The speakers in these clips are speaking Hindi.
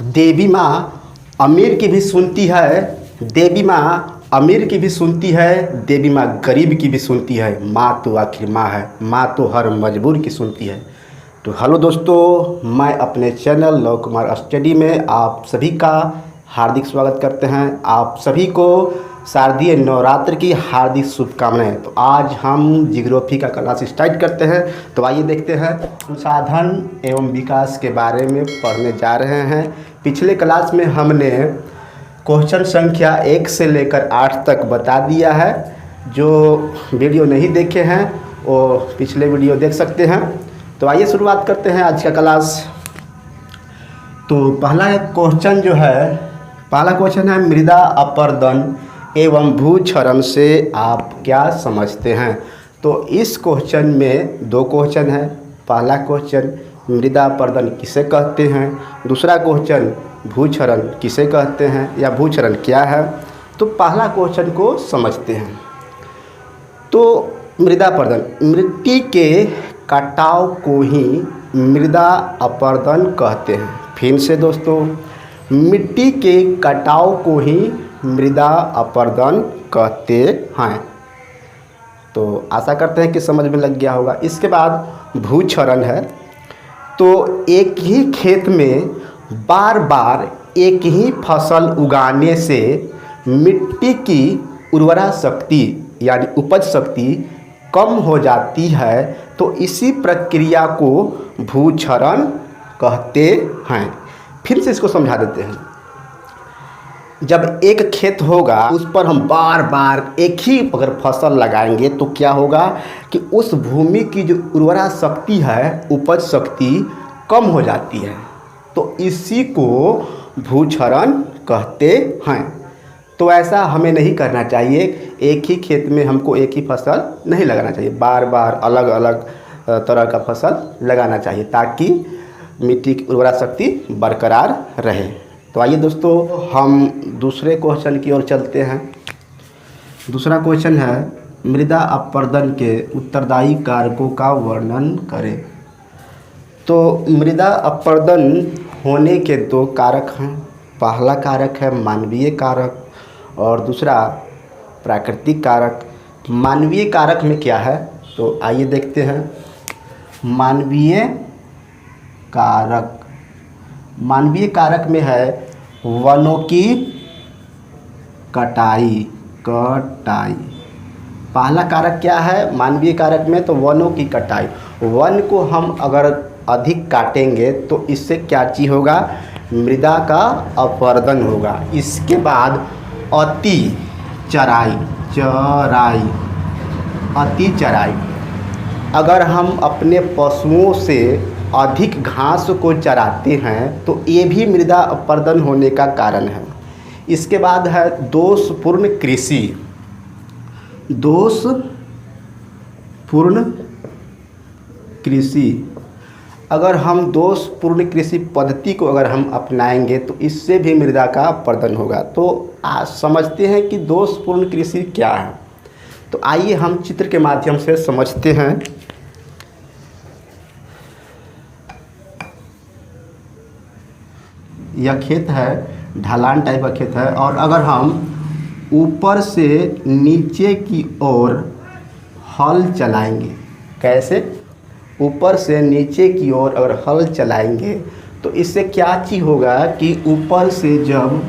देवी माँ अमीर की भी सुनती है, देवी माँ अमीर की भी सुनती है, देवी माँ गरीब की भी सुनती है। माँ तो आखिर माँ है, माँ तो हर मजबूर की सुनती है। तो हेलो दोस्तों, मैं अपने चैनल लव कुमार स्टडी में आप सभी का हार्दिक स्वागत करते हैं। आप सभी को शारदीय नवरात्र की हार्दिक शुभकामनाएं। तो आज हम जियोग्राफी का क्लास स्टार्ट करते हैं। तो आइए देखते हैं, संसाधन एवं विकास के बारे में पढ़ने जा रहे हैं। पिछले क्लास में हमने क्वेश्चन संख्या 1 से लेकर 8 तक बता दिया है। जो वीडियो नहीं देखे हैं वो पिछले वीडियो देख सकते हैं। तो आइए शुरुआत करते हैं आज का क्लास। तो पहला क्वेश्चन है मृदा अपरदन एवं भूक्षरण से आप क्या समझते हैं। तो इस क्वेश्चन में दो क्वेश्चन है। पहला क्वेश्चन मृदा अपरदन किसे कहते हैं, दूसरा क्वेश्चन भूक्षरण किसे कहते हैं या भूक्षरण क्या है। तो पहला क्वेश्चन को समझते हैं। तो मृदा अपरदन, मिट्टी के कटाव को ही मृदा अपरदन कहते हैं। फिर से दोस्तों, मिट्टी के कटाव को ही मृदा अपरदन कहते हैं। तो आशा करते हैं कि समझ में लग गया होगा। इसके बाद भूक्षरण है। तो एक ही खेत में बार बार एक ही फसल उगाने से मिट्टी की उर्वरा शक्ति यानी उपज शक्ति कम हो जाती है। तो इसी प्रक्रिया को भूक्षरण कहते हैं। फिर से इसको समझा देते हैं। जब एक खेत होगा उस पर हम बार बार एक ही अगर फसल लगाएंगे तो क्या होगा कि उस भूमि की जो उर्वरा शक्ति है, उपज शक्ति कम हो जाती है। तो इसी को भूक्षरण कहते हैं। तो ऐसा हमें नहीं करना चाहिए। एक ही खेत में हमको एक ही फसल नहीं लगाना चाहिए, बार बार अलग अलग तरह का फसल लगाना चाहिए ताकि मिट्टी की उर्वरा शक्ति बरकरार रहे। तो आइए दोस्तों, हम दूसरे क्वेश्चन की ओर चलते हैं। दूसरा क्वेश्चन है मृदा अपरदन के उत्तरदायी कारकों का वर्णन करें। तो मृदा अपरदन होने के दो कारक हैं। पहला कारक है मानवीय कारक और दूसरा प्राकृतिक कारक। मानवीय कारक में क्या है, तो आइए देखते हैं। मानवीय कारक में है वनों की कटाई। पहला कारक क्या है मानवीय कारक में, तो वनों की कटाई। वन को हम अगर अधिक काटेंगे तो इससे क्या चीज़ होगा, मृदा का अपरदन होगा। इसके बाद अति चराई। अगर हम अपने पशुओं से अधिक घास को चराते हैं तो ये भी मृदा अपरदन होने का कारण है। इसके बाद है दोषपूर्ण कृषि। अगर हम दोषपूर्ण कृषि पद्धति को अगर हम अपनाएंगे तो इससे भी मृदा का अपरदन होगा। तो आज समझते हैं कि दोषपूर्ण कृषि क्या है। तो आइए हम चित्र के माध्यम से समझते हैं। यह खेत है, ढलान टाइप का खेत है, और अगर हम ऊपर से नीचे की ओर हल चलाएंगे, कैसे, ऊपर से नीचे की ओर अगर हल चलाएंगे तो इससे क्या चीज़ होगा कि ऊपर से जब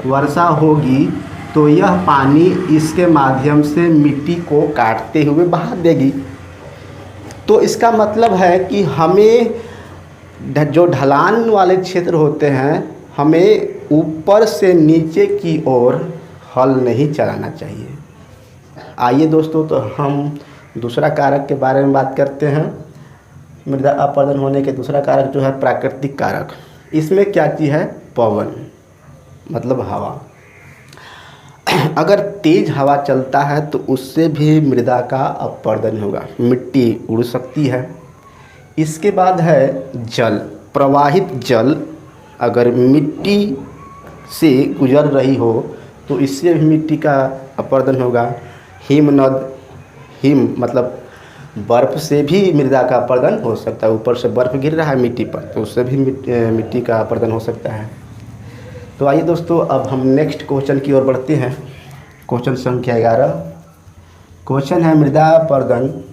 वर्षा होगी तो यह पानी इसके माध्यम से मिट्टी को काटते हुए बहा देगी। तो इसका मतलब है कि हमें जो ढलान वाले क्षेत्र होते हैं हमें ऊपर से नीचे की ओर हल नहीं चलाना चाहिए। आइए दोस्तों, तो हम दूसरा कारक के बारे में बात करते हैं। मृदा अपरदन होने के दूसरा कारक जो है प्राकृतिक कारक। इसमें क्या चीज़ है, पवन मतलब हवा। अगर तेज़ हवा चलता है तो उससे भी मृदा का अपरदन होगा, मिट्टी उड़ सकती है। इसके बाद है जल, प्रवाहित जल अगर मिट्टी से गुजर रही हो तो इससे भी मिट्टी का अपरदन होगा। हिम मतलब बर्फ़ से भी मृदा का अपरदन हो सकता है। ऊपर से बर्फ़ गिर रहा है मिट्टी पर तो उससे भी मिट्टी का अपरदन हो सकता है। तो आइए दोस्तों, अब हम नेक्स्ट क्वेश्चन की ओर बढ़ते हैं। क्वेश्चन संख्या 11। क्वेश्चन है मृदा अपरदन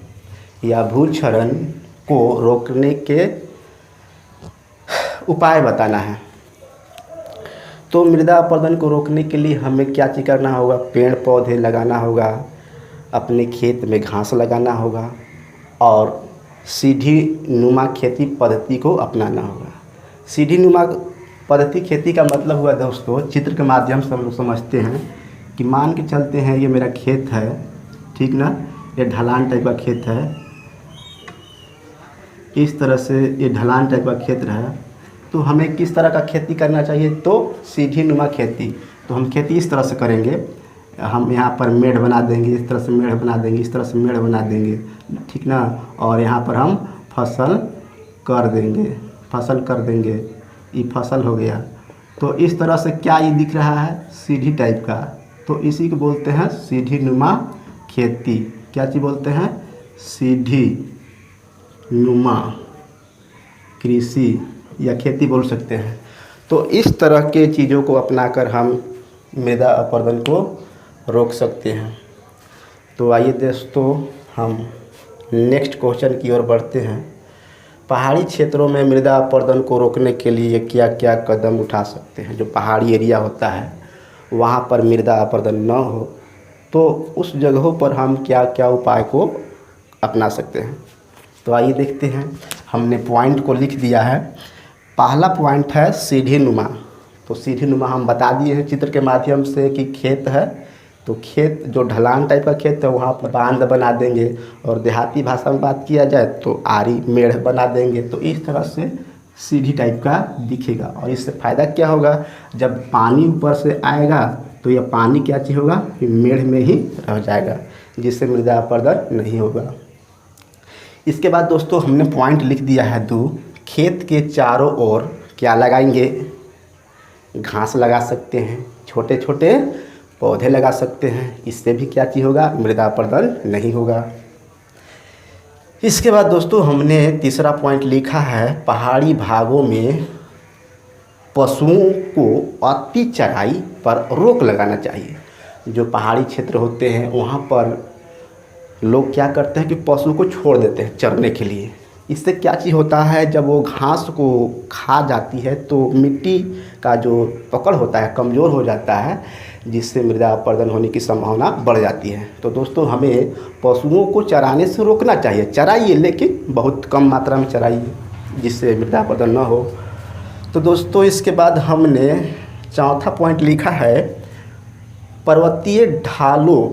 या भूक्षरण को रोकने के उपाय बताना है। तो मृदा अपरदन को रोकने के लिए हमें क्या चीज़ करना होगा? पेड़ पौधे लगाना होगा, अपने खेत में घास लगाना होगा और सीढ़ी नुमा खेती पद्धति को अपनाना होगा। सीढ़ी नुमा पद्धति खेती का मतलब हुआ दोस्तों, चित्र के माध्यम से हम लोग समझते हैं कि मान के चलते हैं ये मेरा खेत है, ठीक ना, ये ढलान टाइप का खेत है, इस तरह से ये ढलान टाइप का क्षेत्र है। तो हमें किस तरह का खेती करना चाहिए? तो सीढ़ी नुमा खेती। तो हम खेती इस तरह से करेंगे, हम यहाँ पर मेढ़ बना देंगे, इस तरह से मेढ़ बना देंगे, इस तरह से मेढ़ बना देंगे, ठीक ना, और यहाँ पर हम फसल कर देंगे, ये फसल हो गया। तो इस तरह से क्या ये दिख रहा है? सीढ़ी टाइप का। तो इसी को बोलते हैं सीढ़ी नुमा खेती। क्या चीज़ बोलते हैं? सीढ़ी नुमा कृषि या खेती बोल सकते हैं। तो इस तरह के चीज़ों को अपनाकर हम मृदा अपरदन को रोक सकते हैं। तो आइए दोस्तों, हम नेक्स्ट क्वेश्चन की ओर बढ़ते हैं। पहाड़ी क्षेत्रों में मृदा अपरदन को रोकने के लिए क्या क्या कदम उठा सकते हैं? जो पहाड़ी एरिया होता है वहाँ पर मृदा अपरदन न हो, तो उस जगहों पर हम क्या क्या उपाय को अपना सकते हैं? तो आइए देखते हैं। हमने पॉइंट को लिख दिया है। पहला पॉइंट है सीढ़ी नुमा। तो सीढ़ी नुमा हम बता दिए हैं चित्र के माध्यम से कि खेत है, तो खेत जो ढलान टाइप का खेत है वहाँ पर बांध बना देंगे, और देहाती भाषा में बात किया जाए तो आरी मेढ़ बना देंगे। तो इस तरह से सीढ़ी टाइप का दिखेगा, और इससे फ़ायदा क्या होगा? जब पानी ऊपर से आएगा तो यह पानी क्या चीज़ होगा? मेढ़ में ही रह जाएगा, जिससे मृदा अपरदन नहीं होगा। इसके बाद दोस्तों हमने पॉइंट लिख दिया है 2। खेत के चारों ओर क्या लगाएंगे? घास लगा सकते हैं, छोटे छोटे पौधे लगा सकते हैं। इससे भी क्या चीज़ होगा? मृदा अपरदन नहीं होगा। इसके बाद दोस्तों हमने तीसरा पॉइंट लिखा है पहाड़ी भागों में पशुओं को अति चराई पर रोक लगाना चाहिए। जो पहाड़ी क्षेत्र होते हैं वहाँ पर लोग क्या करते हैं कि पशु को छोड़ देते हैं चरने के लिए। इससे क्या चीज़ होता है? जब वो घास को खा जाती है तो मिट्टी का जो पकड़ होता है कमज़ोर हो जाता है, जिससे मृदा अपरदन होने की संभावना बढ़ जाती है। तो दोस्तों हमें पशुओं को चराने से रोकना चाहिए। चराइए, लेकिन बहुत कम मात्रा में चराइए, जिससे मृदा अपरदन न हो। तो दोस्तों इसके बाद हमने चौथा पॉइंट लिखा है पर्वतीय ढालों,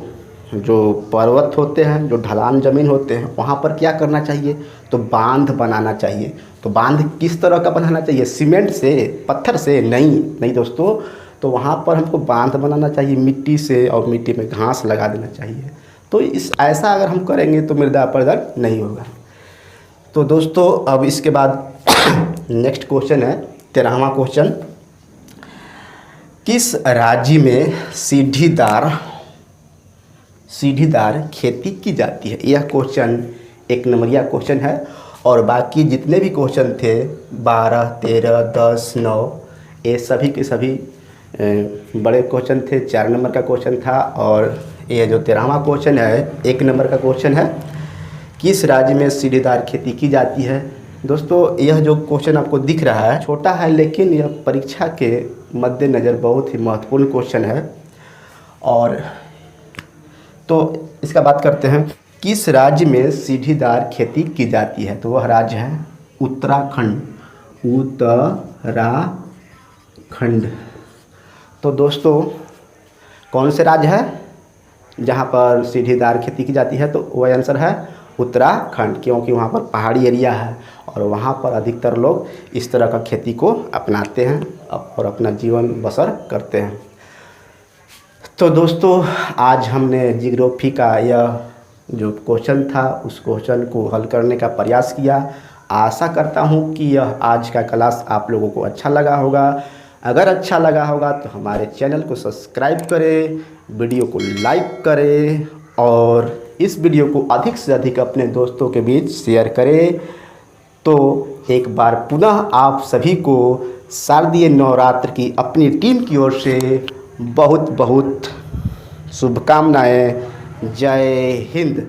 जो पर्वत होते हैं, जो ढलान ज़मीन होते हैं, वहाँ पर क्या करना चाहिए? तो बांध बनाना चाहिए। तो बांध किस तरह का बनाना चाहिए? सीमेंट से, पत्थर से? नहीं दोस्तों। तो वहाँ पर हमको बांध बनाना चाहिए मिट्टी से, और मिट्टी में घास लगा देना चाहिए। तो ऐसा अगर हम करेंगे तो मृदा अपरदन नहीं होगा। तो दोस्तों अब इसके बाद नेक्स्ट क्वेश्चन है 13वां क्वेश्चन। किस राज्य में सीढ़ीदार खेती की जाती है? यह क्वेश्चन 1 नंबरिया क्वेश्चन है, और बाकी जितने भी क्वेश्चन थे 12, 13, 10, 9, ये सभी के सभी बड़े क्वेश्चन थे। 4 नंबर का क्वेश्चन था, और ये जो 13वां क्वेश्चन है 1 नंबर का क्वेश्चन है, किस राज्य में सीढ़ीदार खेती की जाती है? दोस्तों यह जो क्वेश्चन आपको दिख रहा है छोटा है, लेकिन यह परीक्षा के मद्देनज़र बहुत ही महत्वपूर्ण क्वेश्चन है। और तो इसका बात करते हैं, किस राज्य में सीढ़ीदार खेती की जाती है? तो वह राज्य है उत्तराखंड। तो दोस्तों कौन से राज्य है जहाँ पर सीढ़ीदार खेती की जाती है? तो वह आंसर है उत्तराखंड, क्योंकि वहाँ पर पहाड़ी एरिया है और वहाँ पर अधिकतर लोग इस तरह का खेती को अपनाते हैं और अपना जीवन बसर करते हैं। तो दोस्तों आज हमने जियोग्राफी का यह जो क्वेश्चन था उस क्वेश्चन को हल करने का प्रयास किया। आशा करता हूँ कि यह आज का क्लास आप लोगों को अच्छा लगा होगा। अगर अच्छा लगा होगा तो हमारे चैनल को सब्सक्राइब करें, वीडियो को लाइक करें और इस वीडियो को अधिक से अधिक अपने दोस्तों के बीच शेयर करें। तो एक बार पुनः आप सभी को शारदीय नवरात्र की अपनी टीम की ओर से बहुत बहुत शुभकामनाएं। जय हिंद।